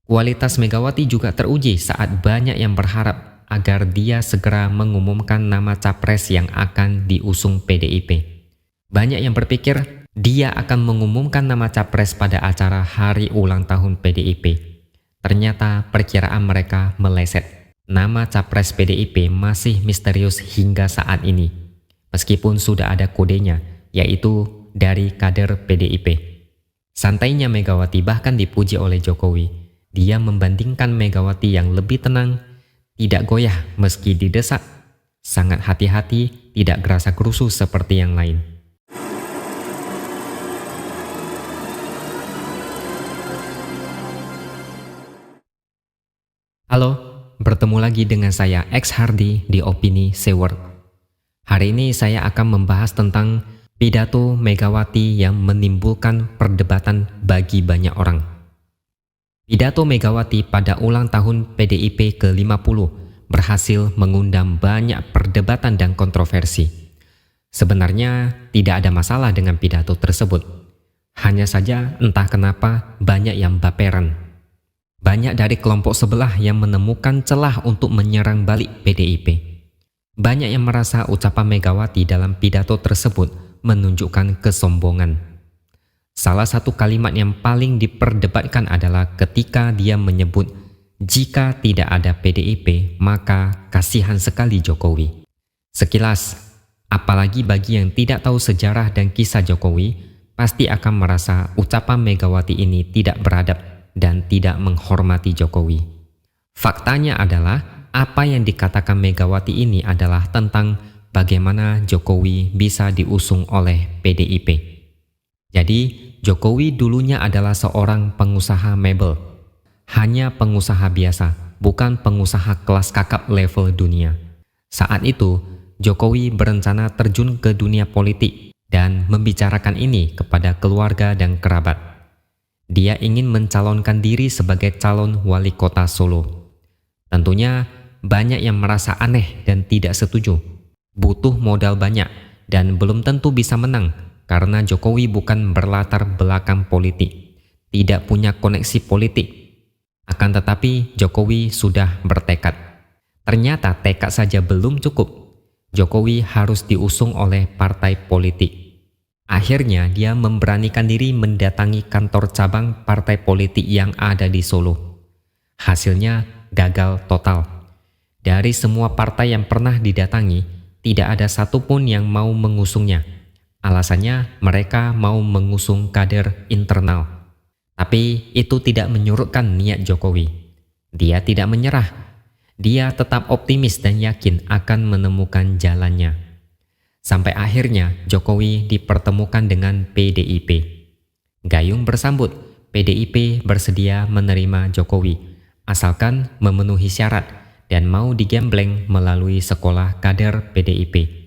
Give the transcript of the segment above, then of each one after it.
Kualitas Megawati juga teruji saat banyak yang berharap agar dia segera mengumumkan nama capres yang akan diusung PDIP. Banyak yang berpikir dia akan mengumumkan nama capres pada acara hari ulang tahun PDIP. Ternyata perkiraan mereka meleset. Nama capres PDIP masih misterius hingga saat ini, meskipun sudah ada kodenya, yaitu dari kader PDIP. Santainya Megawati bahkan dipuji oleh Jokowi. Dia membandingkan Megawati yang lebih tenang, tidak goyah meski didesak, sangat hati-hati, tidak gerasa-gerusu seperti yang lain. Halo, bertemu lagi dengan saya X Hardy di Opini Seward. Hari ini saya akan membahas tentang pidato Megawati yang menimbulkan perdebatan bagi banyak orang. Pidato Megawati pada ulang tahun PDIP ke-50 berhasil mengundang banyak perdebatan dan kontroversi. Sebenarnya tidak ada masalah dengan pidato tersebut. Hanya saja entah kenapa banyak yang baperan. Banyak dari kelompok sebelah yang menemukan celah untuk menyerang balik PDIP. Banyak yang merasa ucapan Megawati dalam pidato tersebut menunjukkan kesombongan. Salah satu kalimat yang paling diperdebatkan adalah ketika dia menyebut jika tidak ada PDIP maka kasihan sekali Jokowi. Sekilas, apalagi bagi yang tidak tahu sejarah dan kisah Jokowi, pasti akan merasa ucapan Megawati ini tidak beradab dan tidak menghormati Jokowi. Faktanya adalah apa yang dikatakan Megawati ini adalah tentang bagaimana Jokowi bisa diusung oleh PDIP. Jadi, Jokowi dulunya adalah seorang pengusaha mebel. Hanya pengusaha biasa, bukan pengusaha kelas kakap level dunia. Saat itu, Jokowi berencana terjun ke dunia politik dan membicarakan ini kepada keluarga dan kerabat. Dia ingin mencalonkan diri sebagai calon wali kota Solo. Tentunya, banyak yang merasa aneh dan tidak setuju. Butuh modal banyak dan belum tentu bisa menang, karena Jokowi bukan berlatar belakang politik, tidak punya koneksi politik. Akan tetapi Jokowi sudah bertekad. Ternyata tekad saja belum cukup. Jokowi harus diusung oleh partai politik. Akhirnya dia memberanikan diri mendatangi kantor cabang partai politik yang ada di Solo. Hasilnya gagal total. Dari semua partai yang pernah didatangi, tidak ada satupun yang mau mengusungnya. Alasannya mereka mau mengusung kader internal. Tapi itu tidak menyurutkan niat Jokowi. Dia tidak menyerah. Dia tetap optimis dan yakin akan menemukan jalannya. Sampai akhirnya Jokowi dipertemukan dengan PDIP. Gayung bersambut, PDIP bersedia menerima Jokowi, asalkan memenuhi syarat dan mau digembleng melalui sekolah kader PDIP.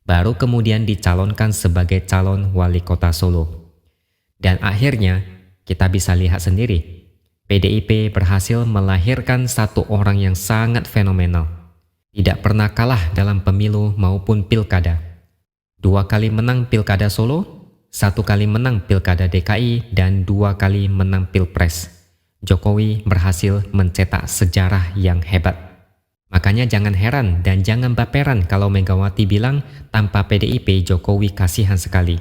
Baru kemudian dicalonkan sebagai calon wali kota Solo. Dan akhirnya kita bisa lihat sendiri, PDIP berhasil melahirkan satu orang yang sangat fenomenal. Tidak pernah kalah dalam pemilu maupun pilkada. 2 kali menang pilkada Solo, 1 kali menang pilkada DKI, dan 2 kali menang pilpres. Jokowi berhasil mencetak sejarah yang hebat. Makanya jangan heran dan jangan baperan kalau Megawati bilang tanpa PDIP Jokowi kasihan sekali.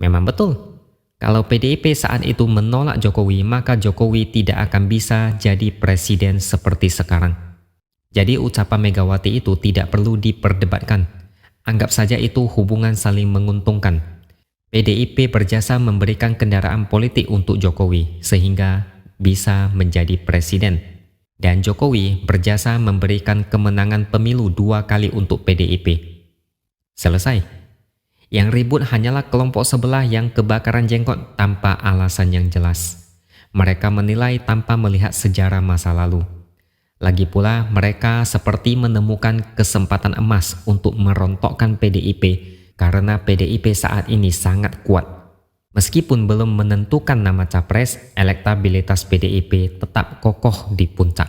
Memang betul. Kalau PDIP saat itu menolak Jokowi, maka Jokowi tidak akan bisa jadi presiden seperti sekarang. Jadi ucapan Megawati itu tidak perlu diperdebatkan. Anggap saja itu hubungan saling menguntungkan. PDIP berjasa memberikan kendaraan politik untuk Jokowi sehingga bisa menjadi presiden. Dan Jokowi berjasa memberikan kemenangan pemilu 2 kali untuk PDIP. Selesai. Yang ribut hanyalah kelompok sebelah yang kebakaran jenggot tanpa alasan yang jelas. Mereka menilai tanpa melihat sejarah masa lalu. Lagi pula mereka seperti menemukan kesempatan emas untuk merontokkan PDIP karena PDIP saat ini sangat kuat. Meskipun belum menentukan nama capres, elektabilitas PDIP tetap kokoh di puncak.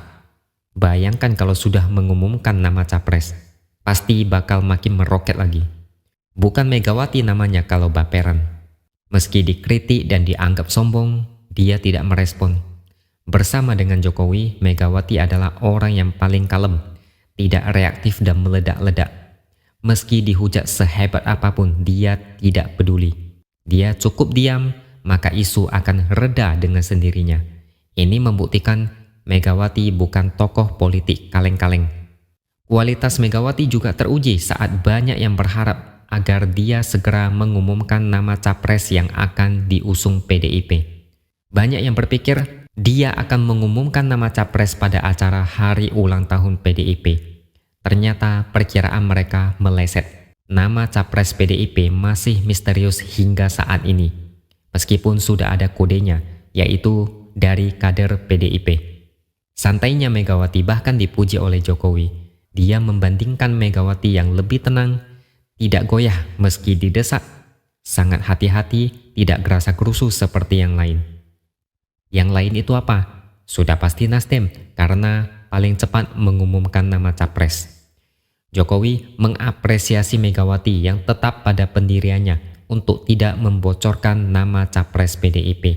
Bayangkan kalau sudah mengumumkan nama capres, pasti bakal makin meroket lagi. Bukan Megawati namanya kalau baperan. Meski dikritik dan dianggap sombong, dia tidak merespon. Bersama dengan Jokowi, Megawati adalah orang yang paling kalem, tidak reaktif dan meledak-ledak. Meski dihujat sehebat apapun, dia tidak peduli. Dia cukup diam, maka isu akan reda dengan sendirinya. Ini membuktikan Megawati bukan tokoh politik kaleng-kaleng. Kualitas Megawati juga teruji saat banyak yang berharap agar dia segera mengumumkan nama capres yang akan diusung PDIP. Banyak yang berpikir dia akan mengumumkan nama capres pada acara hari ulang tahun PDIP. Ternyata perkiraan mereka meleset. Nama capres PDIP masih misterius hingga saat ini, meskipun sudah ada kodenya, yaitu dari kader PDIP. Santainya Megawati bahkan dipuji oleh Jokowi. Dia membandingkan Megawati yang lebih tenang, tidak goyah meski didesak, sangat hati-hati, tidak gerasa-gerusu seperti yang lain. Yang lain itu apa? Sudah pasti Nasdem, karena paling cepat mengumumkan nama capres. Jokowi mengapresiasi Megawati yang tetap pada pendiriannya untuk tidak membocorkan nama capres PDIP.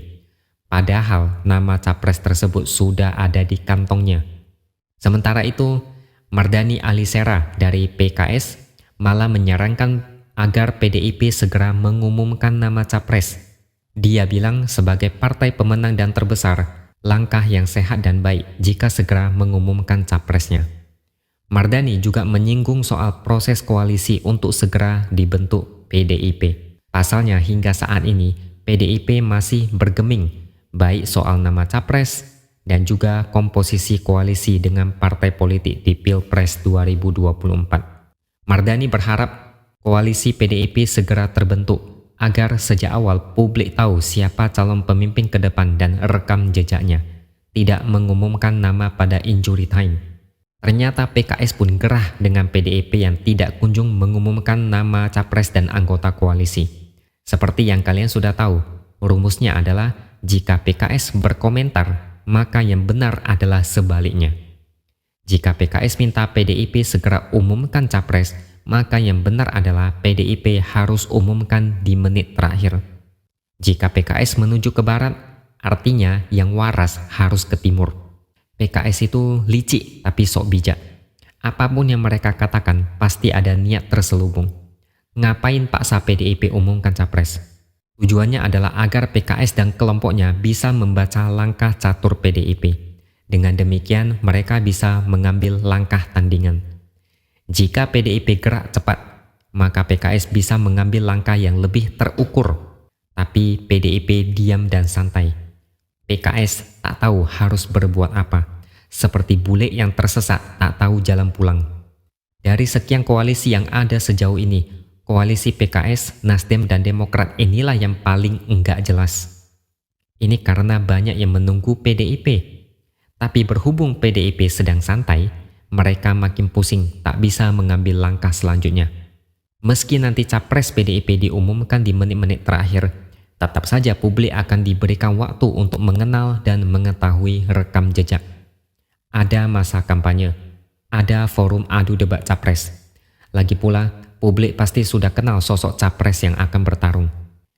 Padahal nama capres tersebut sudah ada di kantongnya. Sementara itu, Mardhani Alisera dari PKS malah menyarankan agar PDIP segera mengumumkan nama capres. Dia bilang sebagai partai pemenang dan terbesar, langkah yang sehat dan baik jika segera mengumumkan capresnya. Mardhani juga menyinggung soal proses koalisi untuk segera dibentuk PDIP. Pasalnya hingga saat ini PDIP masih bergeming baik soal nama capres dan juga komposisi koalisi dengan partai politik di Pilpres 2024. Mardhani berharap koalisi PDIP segera terbentuk agar sejak awal publik tahu siapa calon pemimpin ke depan dan rekam jejaknya, tidak mengumumkan nama pada injury time. Ternyata PKS pun gerah dengan PDIP yang tidak kunjung mengumumkan nama capres dan anggota koalisi. Seperti yang kalian sudah tahu, rumusnya adalah jika PKS berkomentar, maka yang benar adalah sebaliknya. Jika PKS minta PDIP segera umumkan capres, maka yang benar adalah PDIP harus umumkan di menit terakhir. Jika PKS menuju ke barat, artinya yang waras harus ke timur. PKS itu licik tapi sok bijak. Apapun yang mereka katakan pasti ada niat terselubung. Ngapain paksa PDIP umumkan capres? Tujuannya adalah agar PKS dan kelompoknya bisa membaca langkah catur PDIP. Dengan demikian mereka bisa mengambil langkah tandingan. Jika PDIP gerak cepat, maka PKS bisa mengambil langkah yang lebih terukur. Tapi PDIP diam dan santai. PKS tak tahu harus berbuat apa, seperti bule yang tersesat tak tahu jalan pulang. Dari sekian koalisi yang ada sejauh ini, koalisi PKS, Nasdem, dan Demokrat inilah yang paling enggak jelas. Ini karena banyak yang menunggu PDIP. Tapi berhubung PDIP sedang santai, mereka makin pusing, tak bisa mengambil langkah selanjutnya. Meski nanti capres PDIP diumumkan di menit-menit terakhir, tetap saja publik akan diberikan waktu untuk mengenal dan mengetahui rekam jejak. Ada masa kampanye, ada forum adu debat capres. Lagi pula, publik pasti sudah kenal sosok capres yang akan bertarung.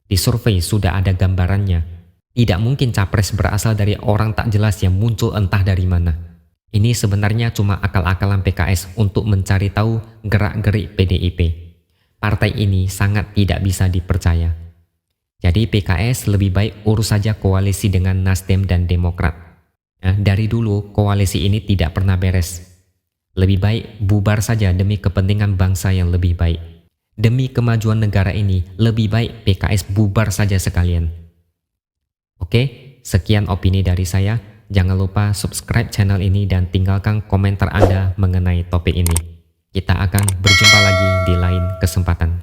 Di survei sudah ada gambarannya. Tidak mungkin capres berasal dari orang tak jelas yang muncul entah dari mana. Ini sebenarnya cuma akal-akalan PKS untuk mencari tahu gerak-gerik PDIP. Partai ini sangat tidak bisa dipercaya. Jadi PKS lebih baik urus saja koalisi dengan Nasdem dan Demokrat. Dari dulu koalisi ini tidak pernah beres. Lebih baik bubar saja demi kepentingan bangsa yang lebih baik. Demi kemajuan negara ini, lebih baik PKS bubar saja sekalian. Oke, sekian opini dari saya. Jangan lupa subscribe channel ini dan tinggalkan komentar Anda mengenai topik ini. Kita akan berjumpa lagi di lain kesempatan.